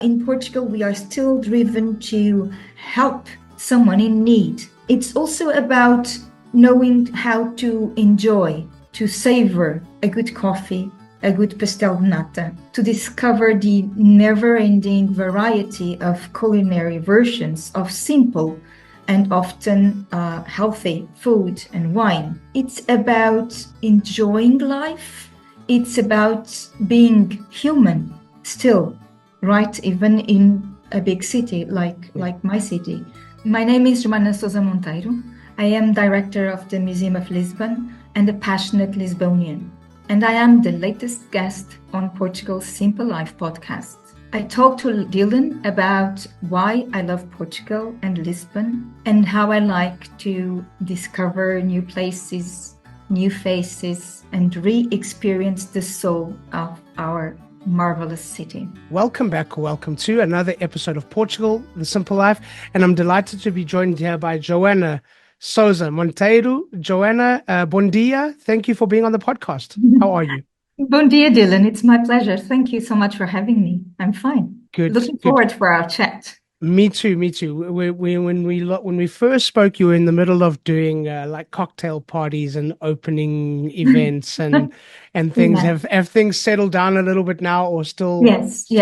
In Portugal, we are still driven to help someone in need. It's also about knowing how to enjoy, to savor a good coffee, a good pastel de nata, to discover the never-ending variety of culinary versions of simple and often healthy food and wine. It's about enjoying life. It's about being human still, right? Even in a big city like my city. My name is Joana Monteiro. I am director of the Museum of Lisbon and a passionate Lisbonian. And I am the latest guest on Portugal's Simple Life podcast. I talked to Dylan about why I love Portugal and Lisbon and how I like to discover new places, new faces, and re-experience the soul of our marvelous city. Welcome back, or welcome to another episode of Portugal, The Simple Life. And I'm delighted to be joined here by Joana Monteiro. Joana, bon dia. Thank you for being on the podcast. How are you? Bon dia, Dylan. It's my pleasure. Thank you so much for having me. I'm fine. Good. Looking forward for our chat. Me too. When we first spoke, you were in the middle of doing like cocktail parties and opening events and things. Yes. Have things settled down a little bit now, or still busy?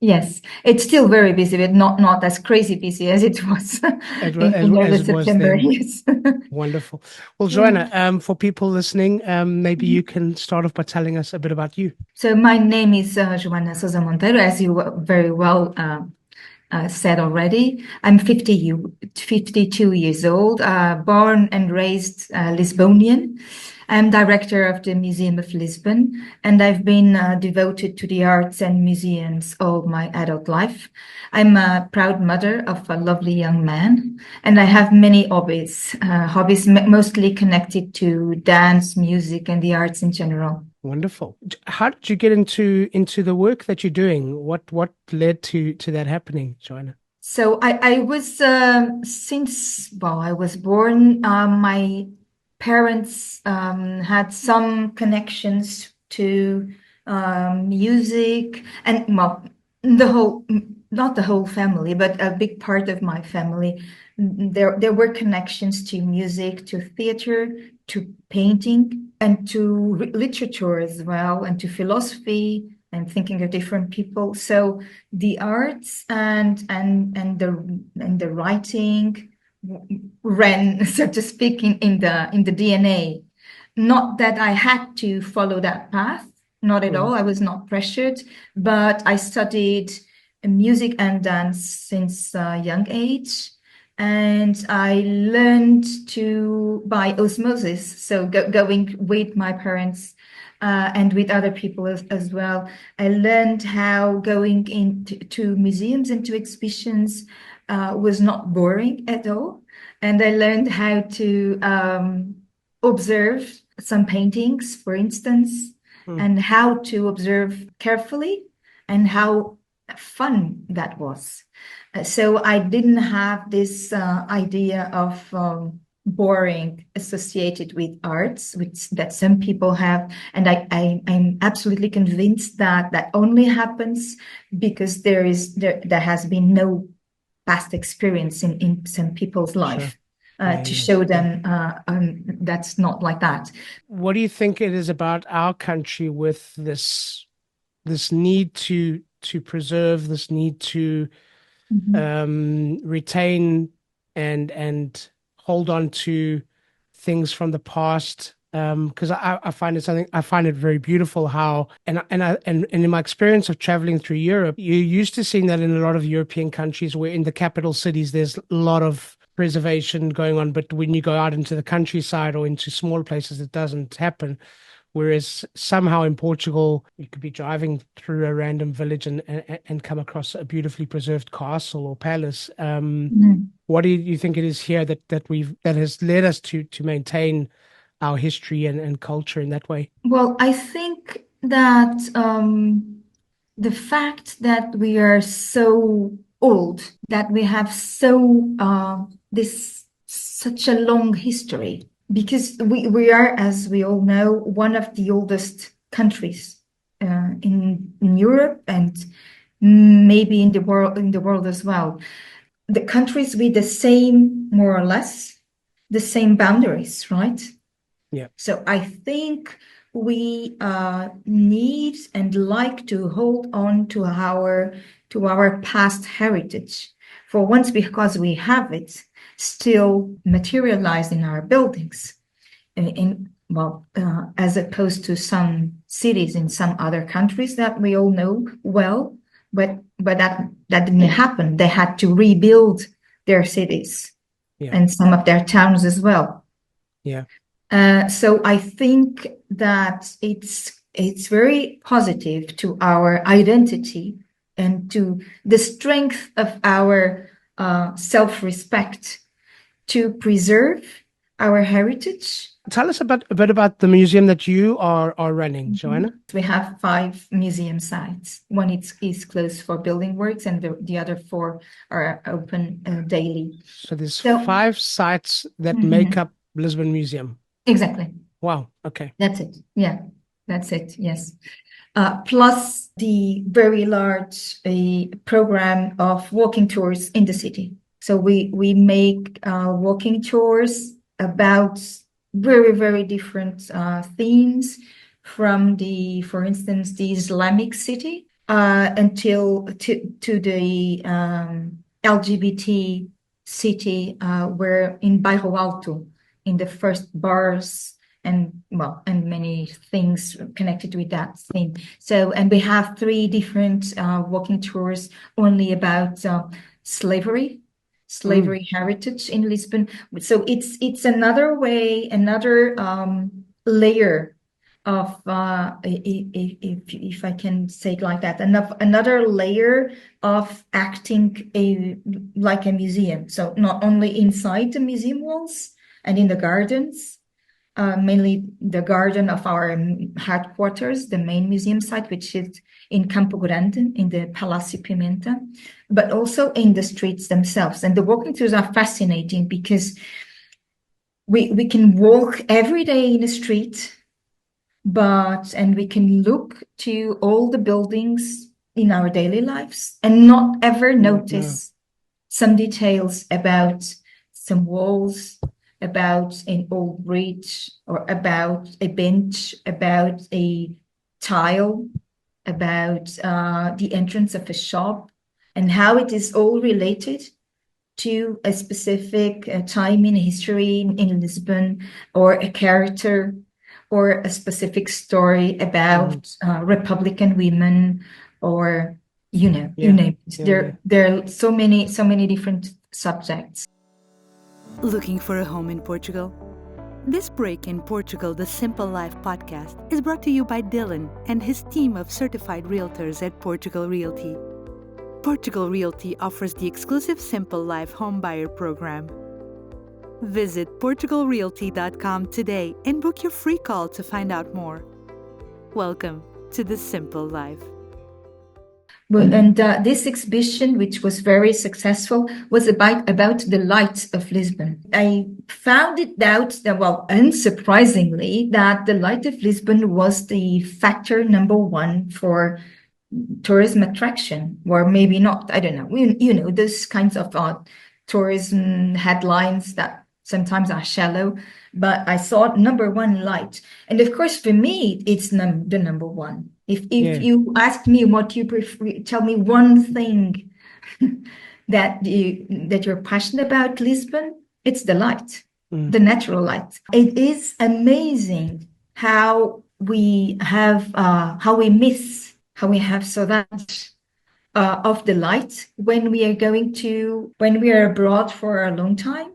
Yes, it's still very busy, but not as crazy busy as it was in early September. Yes. Wonderful. Well, Joana, for people listening, maybe you can start off by telling us a bit about you. So my name is Joana Monteiro, as you very well said already. I'm 52 years old, born and raised Lisbonian. I'm director of the Museum of Lisbon, and I've been devoted to the arts and museums all my adult life. I'm a proud mother of a lovely young man, and I have many hobbies mostly connected to dance, music, and the arts in general. Wonderful. How did you get into the work that you're doing? What led to that happening, Joana? So I was I was born, my parents had some connections to music, and not the whole family, but a big part of my family. There were connections to music, to theater, to painting, and to literature as well, and to philosophy and thinking of different people. So the arts and the writing ran, so to speak, in the DNA. Not that I had to follow that path, not at all. I was not pressured, but I studied music and dance since a young age. And I learned by osmosis, so going with my parents and with other people as well. I learned how going into museums and to exhibitions was not boring at all. And I learned how to observe some paintings, for instance, and how to observe carefully and how fun that was. So I didn't have this idea of boring associated with arts, that some people have. And I'm absolutely convinced that only happens because there has been no past experience in some people's life. Sure. To show them that's not like that. What do you think it is about our country with this need to preserve, this need to retain and hold on to things from the past? Because I find it very beautiful how and in my experience of traveling through Europe, you're used to seeing that in a lot of European countries where in the capital cities there's a lot of preservation going on, but when you go out into the countryside or into smaller places, it doesn't happen. Whereas somehow in Portugal, you could be driving through a random village and come across a beautifully preserved castle or palace. What do you think it is here that has led us to maintain our history and culture in that way? Well, I think that the fact that we are so old, that we have such a long history, because we are, as we all know, one of the oldest countries in Europe and maybe in the world as well. The countries with the same, more or less, the same boundaries, right? Yeah. So I think we need and like to hold on to our past heritage. For once, because we have it still materialized in our buildings, as opposed to some cities in some other countries that we all know well, but that didn't happen. They had to rebuild their cities and some of their towns as well. Yeah. So I think that it's very positive to our identity and to the strength of our self-respect to preserve our heritage. Tell us a bit about the museum that you are running, Joana. We have 5 museum sites. One is closed for building works, and the other 4 are open daily. So there's 5 sites that make up Lisbon Museum. Exactly. Wow. Okay. That's it. Yeah, that's it. Yes. Plus the very large program of walking tours in the city. So we make walking tours about very, very different themes from for instance, the Islamic city until to the LGBT city where in Bairro Alto, in the first bars and many things connected with that theme. So, and we have 3 different walking tours only about slavery heritage in Lisbon. So it's another way, another layer of if I can say it like that, another layer of acting like a museum. So not only inside the museum walls and in the gardens, mainly the garden of our headquarters, the main museum site, which is in Campo Grande, in the Palácio Pimenta, but also in the streets themselves. And the walking tours are fascinating because we can walk every day in the street, and we can look to all the buildings in our daily lives and not ever notice some details about some walls, about an old bridge, or about a bench, about a tile, about the entrance of a shop, and how it is all related to a specific time in history in Lisbon, or a character, or a specific story about Republican women, or you name it. There are so many different subjects. Looking for a home in Portugal? This break in Portugal, the Simple Life podcast, is brought to you by Dylan and his team of certified realtors at Portugal Realty. Portugal Realty offers the exclusive Simple Life Homebuyer Program. Visit portugalrealty.com today and book your free call to find out more. Welcome to the Simple Life. And this exhibition, which was very successful, was about the light of Lisbon. I found it out that, unsurprisingly, that the light of Lisbon was the factor number 1 for tourism attraction, or maybe not. I don't know. Those kinds of tourism headlines that sometimes are shallow, but I saw number 1 light. And of course, for me, it's the number 1. If you ask me what you prefer, tell me one thing that you're passionate about Lisbon, it's the light, the natural light. It is amazing how we have so much of the light when we are abroad for a long time,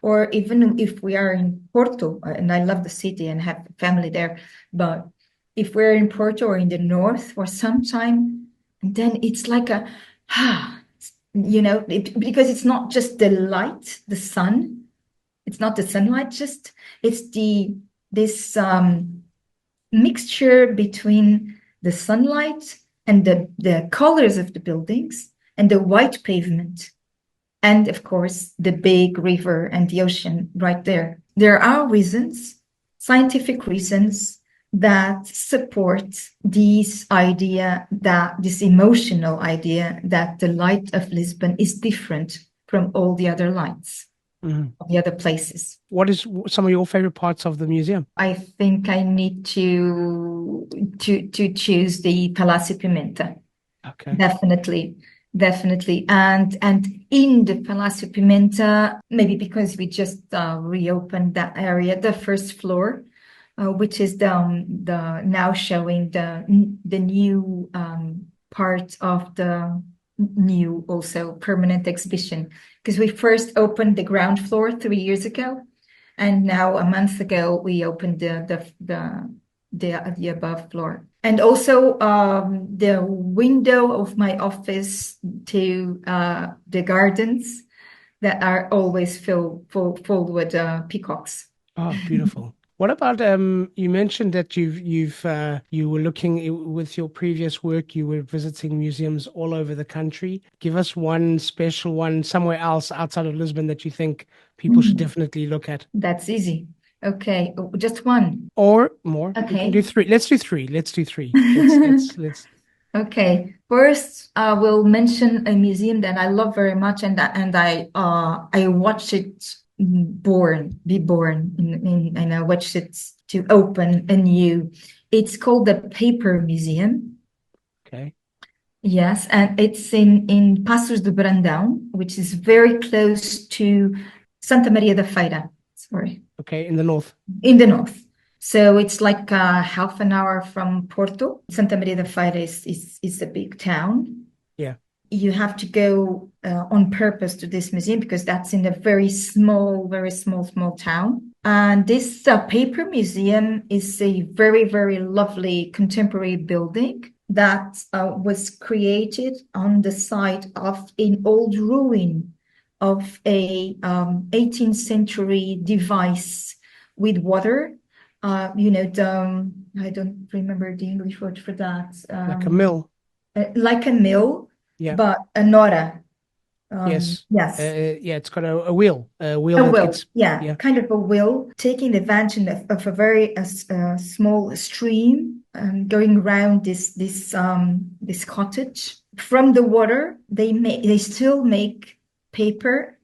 or even if we are in Porto, and I love the city and have family there, but if we're in Porto or in the north for some time, then it's like because it's not just the light, the sun, it's not the sunlight, it's this mixture between the sunlight and the colors of the buildings and the white pavement. And of course, the big river and the ocean right there. There are reasons, scientific reasons, that support this emotional idea that the light of Lisbon is different from all the other lights of the other places. What is some of your favorite parts of the museum? I think I need to choose the Palácio Pimenta. Okay. Definitely. And in the Palácio Pimenta, maybe because we just reopened that area, the first floor, which is the now showing the new part of the new also permanent exhibition, because we first opened the ground floor 3 years ago, and now a month ago we opened the above floor. And also the window of my office to the gardens that are always full with peacocks. Oh, beautiful. What about you mentioned that you were looking with your previous work, you were visiting museums all over the country. Give us one special one somewhere else outside of Lisbon that you think people should definitely look at. That's easy. Okay, just one. Or more. Okay. We can do three. Let's do three. Let's. Okay. First, I will mention a museum that I love very much, and I watched it be born, and I watched it to open anew. It's called the Paper Museum. Okay. Yes, and it's in Passos de Brandão, which is very close to Santa Maria da Feira. Sorry. Okay, in the north. In the north. So it's like half an hour from Porto. Santa Maria da Feira is a big town. Yeah. You have to go on purpose to this museum because that's in a very small town. And this paper museum is a very, very lovely contemporary building that was created on the site of an old ruin of a 18th century device with water. I don't remember the English word for that. Like a mill. Like a mill, yeah. But a nora. Yes. Yes. Yeah, it's got a wheel. A wheel. Kind of a wheel, taking advantage of a very small stream going around this cottage. From the water, they still make paper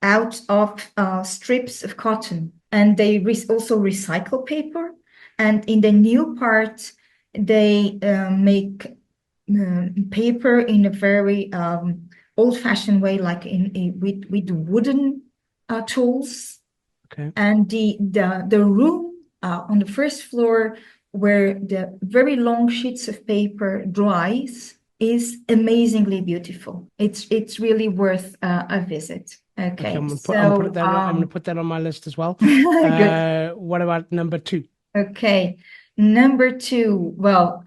out of strips of cotton, and they also recycle paper. And in the new part, they make paper in a very old-fashioned way, like with wooden tools. Okay. And the room on the first floor where the very long sheets of paper dries is amazingly beautiful. It's really worth a visit. Okay, I'm gonna put that on my list as well. What about number 2? Okay, number 2. Well,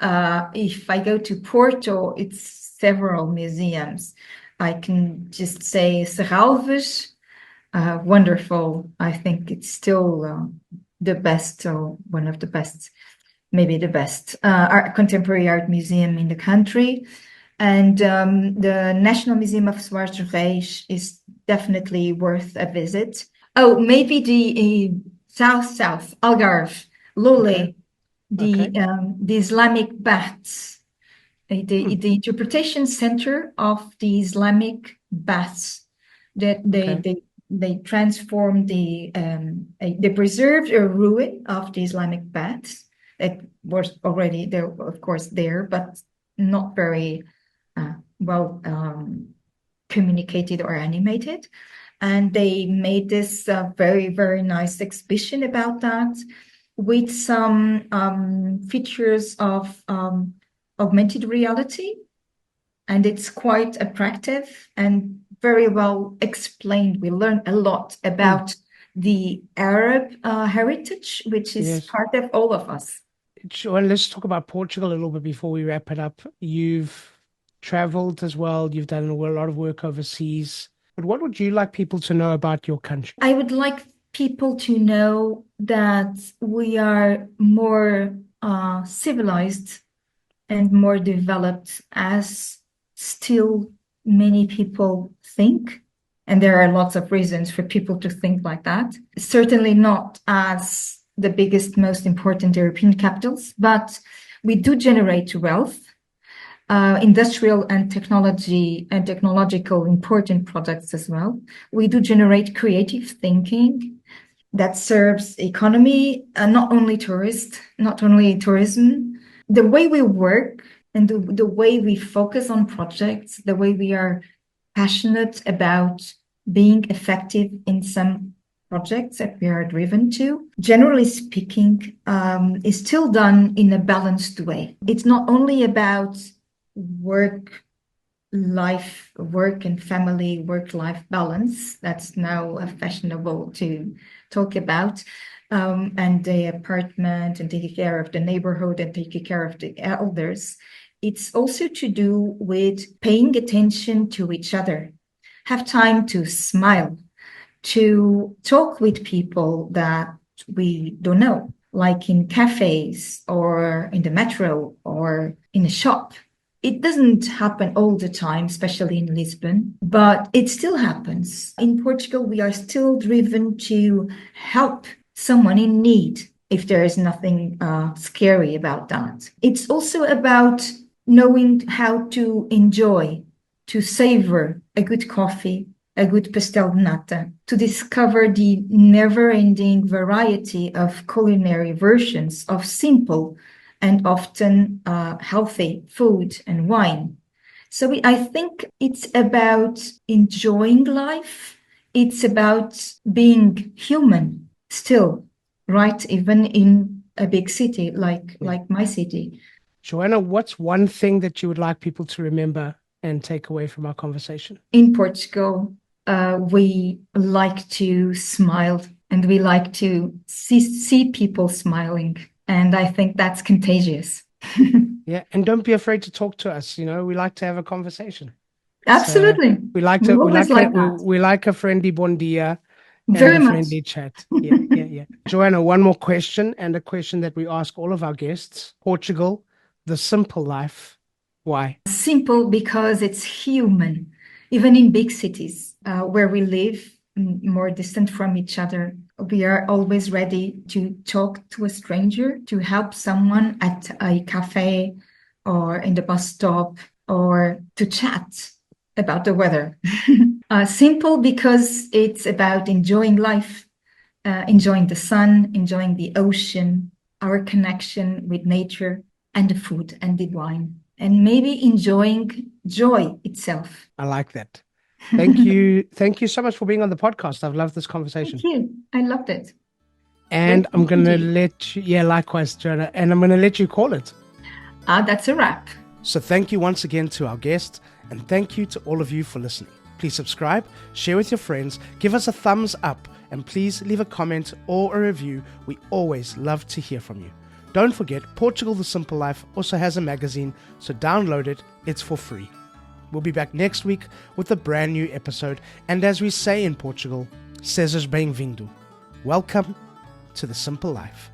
if I go to Porto, it's several museums. I can just say Serralves, wonderful. I think it's still the best, or one of the best, maybe the best contemporary art museum in the country. And the National Museum of Soares dos Reis is definitely worth a visit. Oh, maybe the south Algarve, Lole, Okay. The Islamic baths, the interpretation center of the Islamic baths that they transformed they preserved a ruin of the Islamic baths that was already there, of course, but not very well communicated or animated. And they made this very, very nice exhibition about that, with some features of augmented reality. And it's quite attractive and very well explained. We learn a lot about the Arab heritage, which is part of all of us. Joana, let's talk about Portugal a little bit before we wrap it up. You've traveled as well. You've done a lot of work overseas. But what would you like people to know about your country? I would like people to know that we are more civilized and more developed as still many people think. And there are lots of reasons for people to think like that. Certainly not as the biggest, most important European capitals, but we do generate wealth, industrial and technological important products as well. We do generate creative thinking that serves economy, not only tourism. The way we work and the way we focus on projects, the way we are passionate about being effective in some projects that we are driven to, generally speaking, is still done in a balanced way. It's not only about work and family, work-life balance. That's now fashionable to talk about. And the apartment and taking care of the neighborhood and taking care of the elders. It's also to do with paying attention to each other, have time to smile, to talk with people that we don't know, like in cafes or in the metro or in a shop. It doesn't happen all the time, especially in Lisbon, but it still happens. In Portugal, we are still driven to help someone in need, if there is nothing scary about that. It's also about knowing how to enjoy, to savor a good coffee, a good pastel de nata, to discover the never-ending variety of culinary versions of simple and often healthy food and wine. So I think it's about enjoying life. It's about being human still, right? Even in a big city like my city. Joana, what's one thing that you would like people to remember and take away from our conversation? In Portugal, we like to smile and we like to see people smiling. And I think that's contagious. Yeah, and don't be afraid to talk to us. We like to have a conversation. Absolutely. So we like a friendly bon dia and Very a much. friendly chat. Yeah. Joana, one more question, and a question that we ask all of our guests. Portugal, the simple life. Why? Simple because it's human. Even in big cities where we live, more distant from each other, we are always ready to talk to a stranger, to help someone at a cafe or in the bus stop, or to chat about the weather. Simple because it's about enjoying life, enjoying the sun, enjoying the ocean, our connection with nature, and the food and the wine, and maybe enjoying joy itself. I like that. Thank you. Thank you so much for being on the podcast. I've loved this conversation. Thank you. I loved it. And I'm going to let you, likewise, Joana, and I'm going to let you call it. That's a wrap. So thank you once again to our guests, and thank you to all of you for listening. Please subscribe, share with your friends, give us a thumbs up, and please leave a comment or a review. We always love to hear from you. Don't forget, Portugal The Simple Life also has a magazine, so download it. It's for free. We'll be back next week with a brand new episode. And as we say in Portugal, sejas bem-vindo. Welcome to The Simple Life.